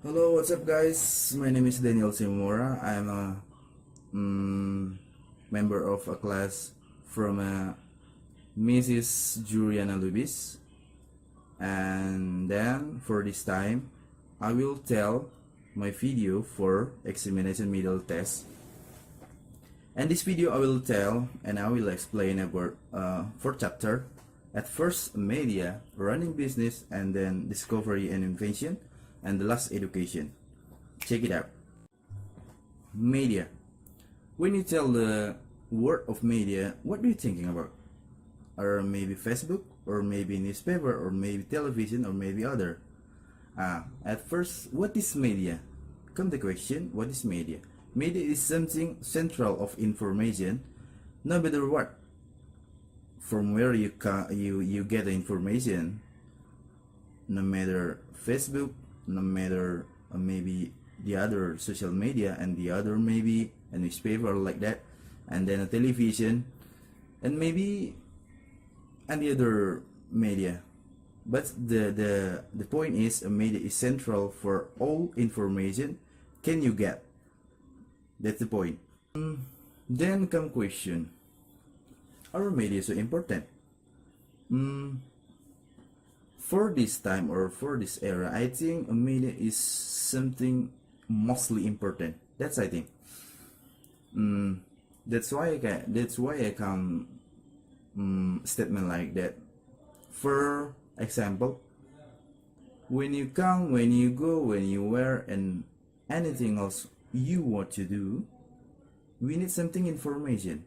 Hello, what's up, guys? My name is Daniel Simora. I'm a member of a class from Mrs. Juliana Lubis, and then for this time, I will tell my video for examination middle test. And this video I will tell and I will explain about four chapter. At first, media, running business, and then discovery and invention, and the last education. Check it out. Media. When you tell the word of media, what are you thinking about? Or maybe Facebook, or maybe newspaper, or maybe television, or maybe other. At first, what is media? Come the question, what is media? Media is something central of information, no matter what. From where you get the information, no matter Facebook, no matter maybe the other social media, and the other maybe a newspaper like that, and then a television, and maybe any other media. But the point is, a media is central for all information can you get. That's the point. Then come question, are media so important? For this time or for this era, I think media is something mostly important. That's I think. That's why I can statement like that. For example, when you come, when you go, when you wear, and anything else you want to do, we need something information,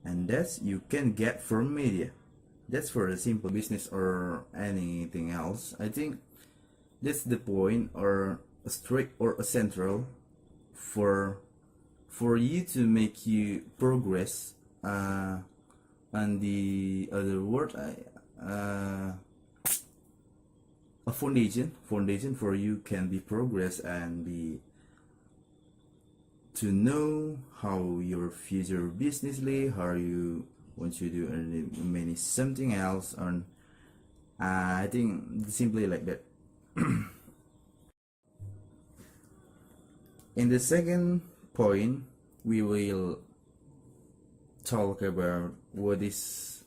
and that's you can get from media. That's for a simple business or anything else. I think that's the point, or a strict or a central for you to make you progress. And the other word, a foundation for you can be progress and be to know how your future business lay, how you want to do many something else on. I think simply like that. In the second point, we will talk about what is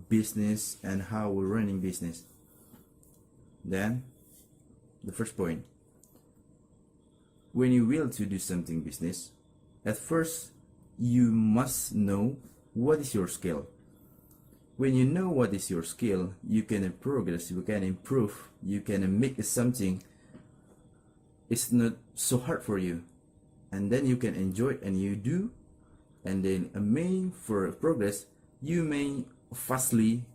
business and how we're running business. Then the first point, when you will to do something business, at first you must know what is your skill. When you know what is your skill, you can progress, you can improve, you can make something. It's not so hard for you, and then you can enjoy it and you do. And then main for progress, you may fastly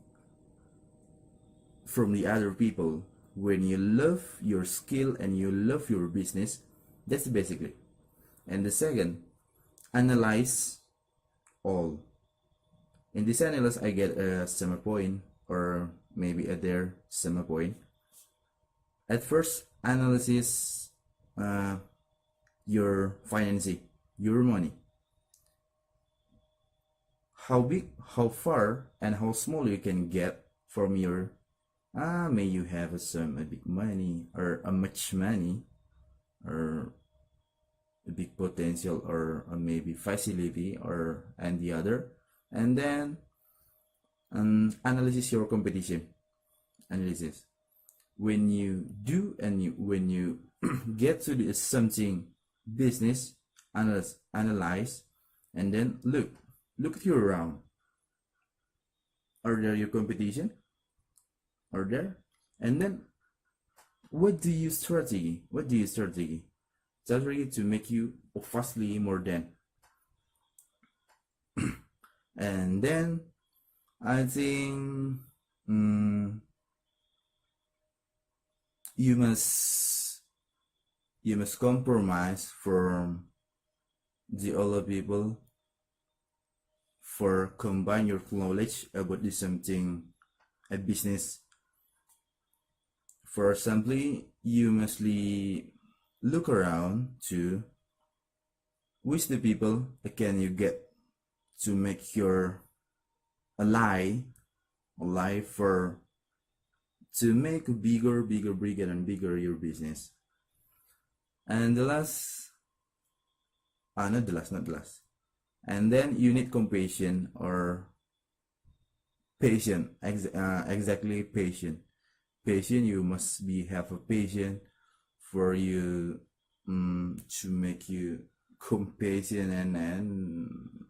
from the other people. When you love your skill and you love your business, that's basically. And the second, analyze all. In this analysis, I get a summer point, or maybe a there summer point. At first, analysis your financing, your money. How big, how far, and how small you can get from your. May you have some a big money or a much money, or a big potential, or maybe facility, or and the other. And then analysis your competition. Analysis when you do, and when you get to do something business, analyze, and then look at you around. Are there your competition? Are there? And then what do you strategy to make you fastly more than. And then I think you must compromise from the other people for combine your knowledge about this something a business. For example, you must look around to which the people can you get to make your ally for to make bigger and bigger your business. And the last, not the last. And then you need compassion or patient, exactly patient. Patient, you must be have a patient for you to make you compassion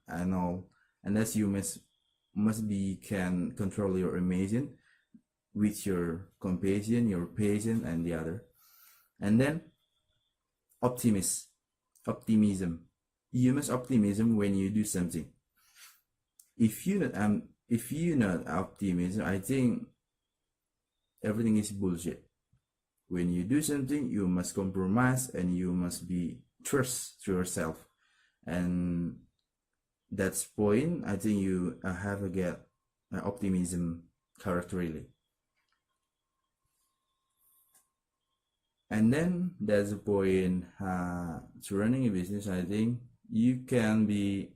and all. Unless you must be can control your emotion with your compassion, your patience, and the other. And then optimism. You must optimism when you do something. If you not optimism, I think everything is bullshit. When you do something, you must compromise and you must be trust to yourself. And that's point. I think you have to get optimism character really. And then there's a point to running a business. I think you can be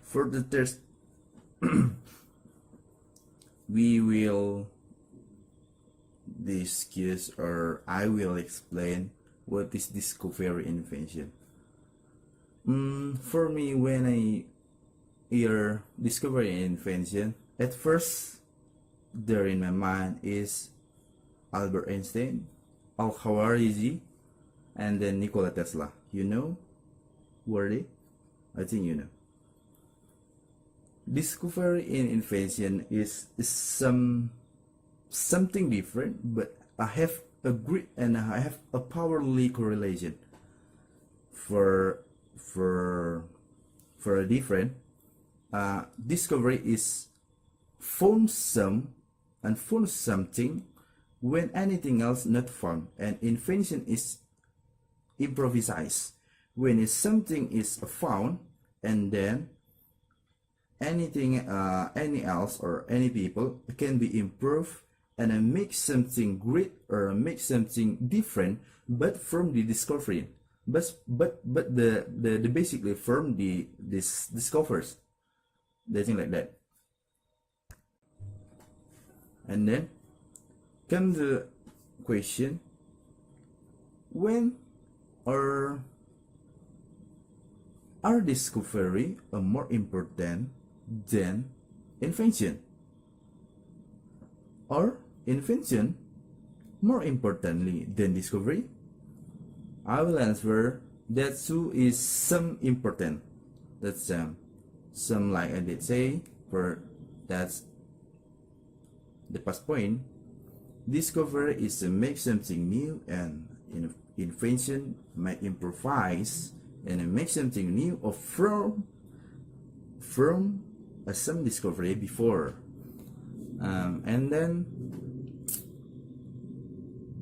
for the test. We will discuss or I will explain what is discovery invention. For me, when I hear discovery invention, at first there in my mind is Albert Einstein, Al-Khawarizmi, and then Nikola Tesla. You know who are they? I think you know. Discovery in invention is something different, but I have a great and I have a powerfully correlation for a different discovery is found some and found something when anything else not found, and invention is improvised when something is found and then anything any else or any people can be improved and make something great or make something different, but from the discovery, but the basically from this discovers the thing like that. And then come the question, when or are discovery more important than invention, or invention more importantly than discovery? I will answer that too is some important. That's some like I did say for that's the past point. Discovery is to make something new, and invention might improvise and make something new or from some discovery before. And then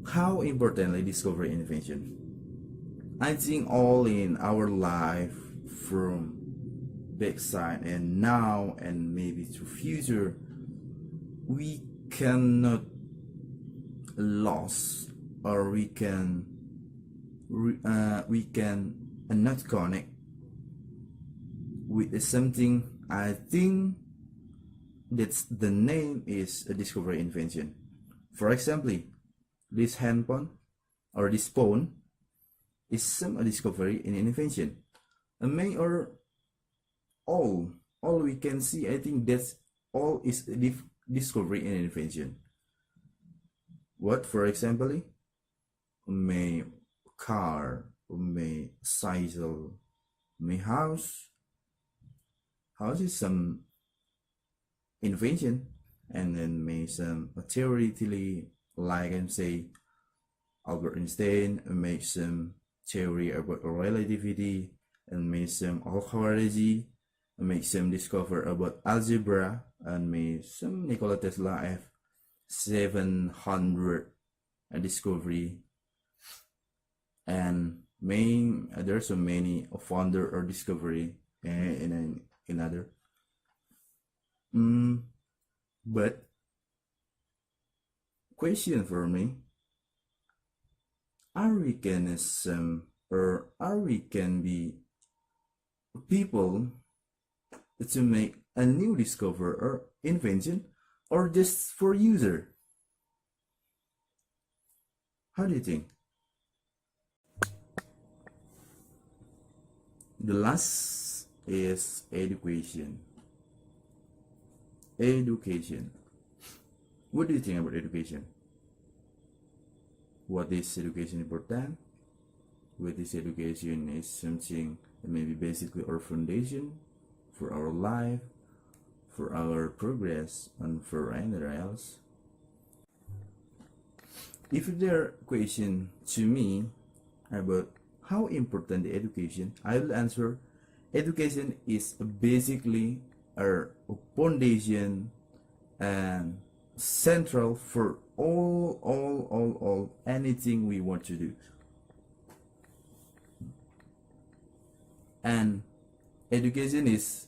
how importantly discovery invention? I think all in our life from backside and now and maybe to future, we cannot lose or we can not connect with something. I think that's the name is a discovery invention. For example, this handphone or this phone is some discovery in invention. May or all we can see, I think that's all is a discovery in invention. What, for example, may car, may cycle, may house is some invention, and then may some theoretically like I say Albert Einstein make some theory about relativity, and make some Al-Khawarizmi make some discover about algebra, and make some Nikola Tesla have 700 discovery, and there's so many founder or discovery in another. But question for me, are we can or are we can be people to make a new discover or invention, or just for user? How do you think? The last is education. Education. What do you think about education? What is education important? What is education is something that maybe basically our foundation for our life, for our progress, and for anything else. If there are questions to me about how important the education, I will answer education is basically a foundation and central for all anything we want to do. And education is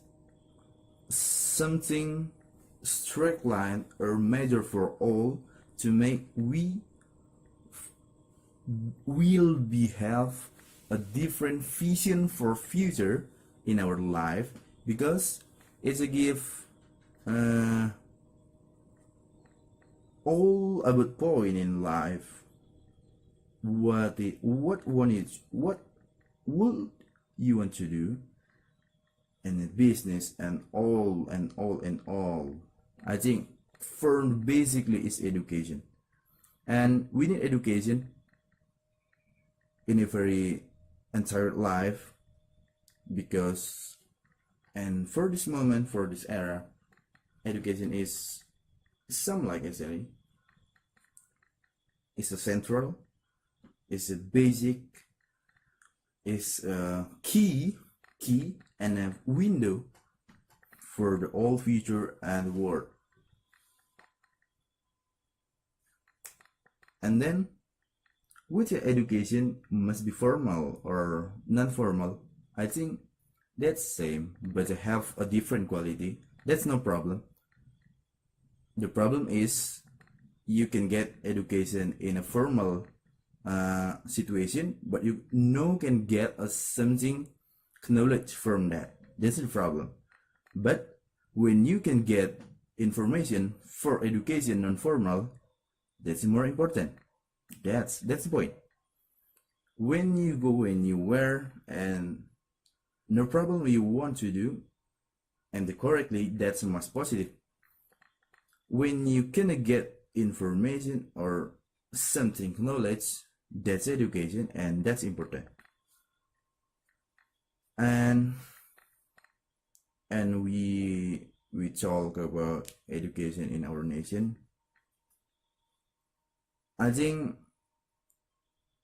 something strict line or measure for all to make we will be have a different vision for future in our life, because it's a give all about point in life. What would you want to do in the business and all. I think for basically is education, and we need education in a very entire life, because and for this moment, for this era, education is some like actually it's a central, it's a basic, it's a key and a window for the whole future and world. And then with your education must be formal or non-formal, I think that's same, but have a different quality. That's no problem. The problem is you can get education in a formal situation, but you can get something knowledge from that. That's the problem. But when you can get information for education non-formal, that's more important. That's the point. When you go anywhere and no problem you want to do and correctly, that's most positive. When you can get information or something knowledge, that's education, and that's important. And we talk about education in our nation. I think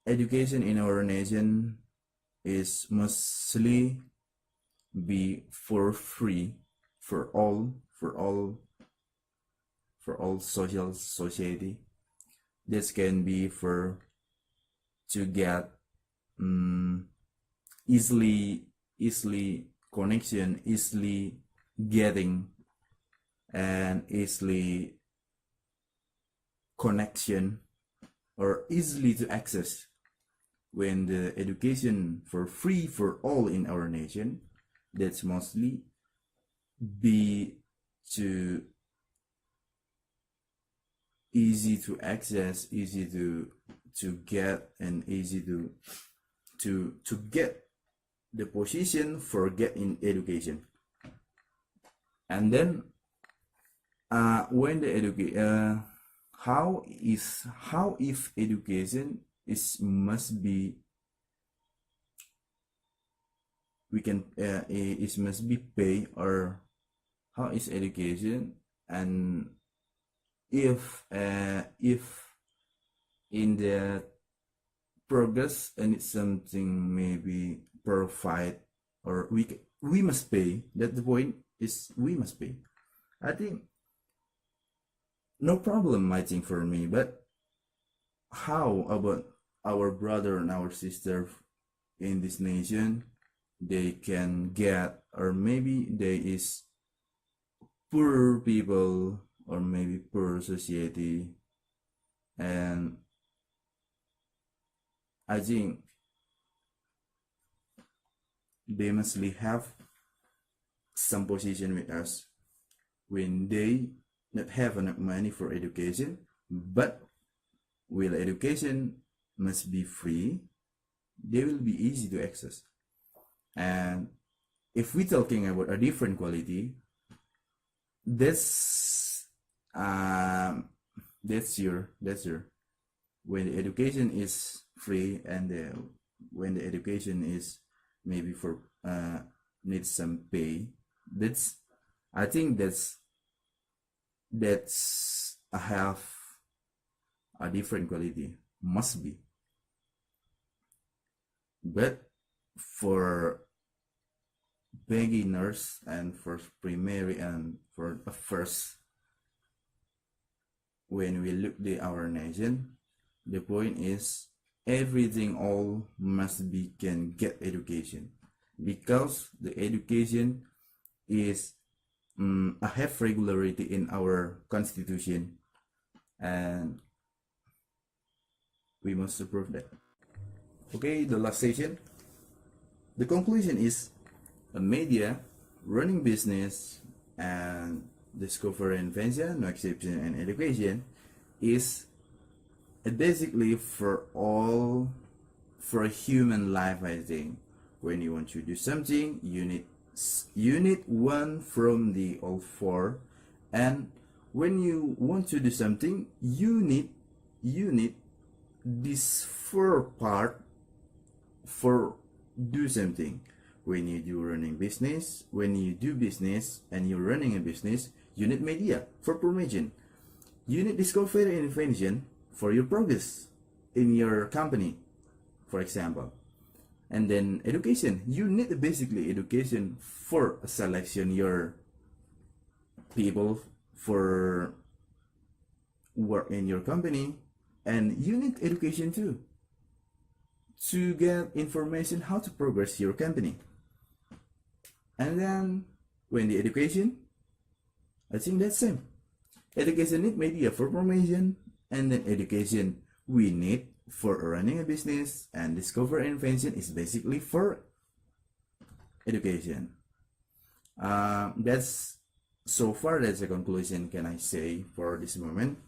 education in our nation is mostly be for free for all social society. This can be for to get easily connection, easily getting, and easily connection, or easily to access. When the education for free for all in our nation, that's mostly be to easy to access, easy to get, and easy to get the position for getting education. And then when the how if education is must be we can it must be pay, or how is education, and if in the progress and it's something maybe provide, or we must pay. That the point is we must pay. I think no problem, I think, for me. But how about our brother and our sister in this nation? They can get, or maybe there is poor people, or maybe poor society, and I think they must have some position with us when they not have enough money for education. But will education must be free, they will be easy to access. And if we're talking about a different quality, that's your when the education is free, and when the education is maybe for needs some pay, that's I think that's a half a different quality, must be. But for beginners and for primary and for the first, when we look at our nation, the point is everything all must be can get education, because the education is a have regularity in our constitution, and we must approve that. Okay, the last session. The conclusion is a media, running business, and discovery invention, no exception, and education is basically for all for human life. I think when you want to do something, you need one from the all four, and when you want to do something, you need this four part for do something. When you do running business, when you do business and you're running a business, you need media for promotion. You need discovery and invention for your progress in your company, for example. And then education, you need basically education for selection your people for work in your company, and you need education too to get information how to progress your company. And then when the education, I think that's same. Education need media for promotion, and then education we need for running a business, and discover invention is basically for education. That's so far that's a conclusion can I say for this moment.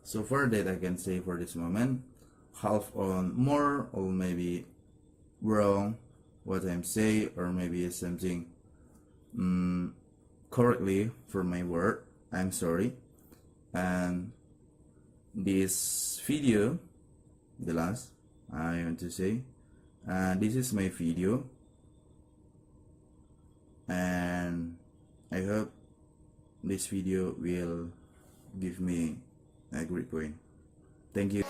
So far that I can say for this moment, half on more or maybe wrong what I'm saying, or maybe something correctly for my word, I'm sorry. And this video, the last I want to say, this is my video, and I hope this video will give me a great point. Thank you.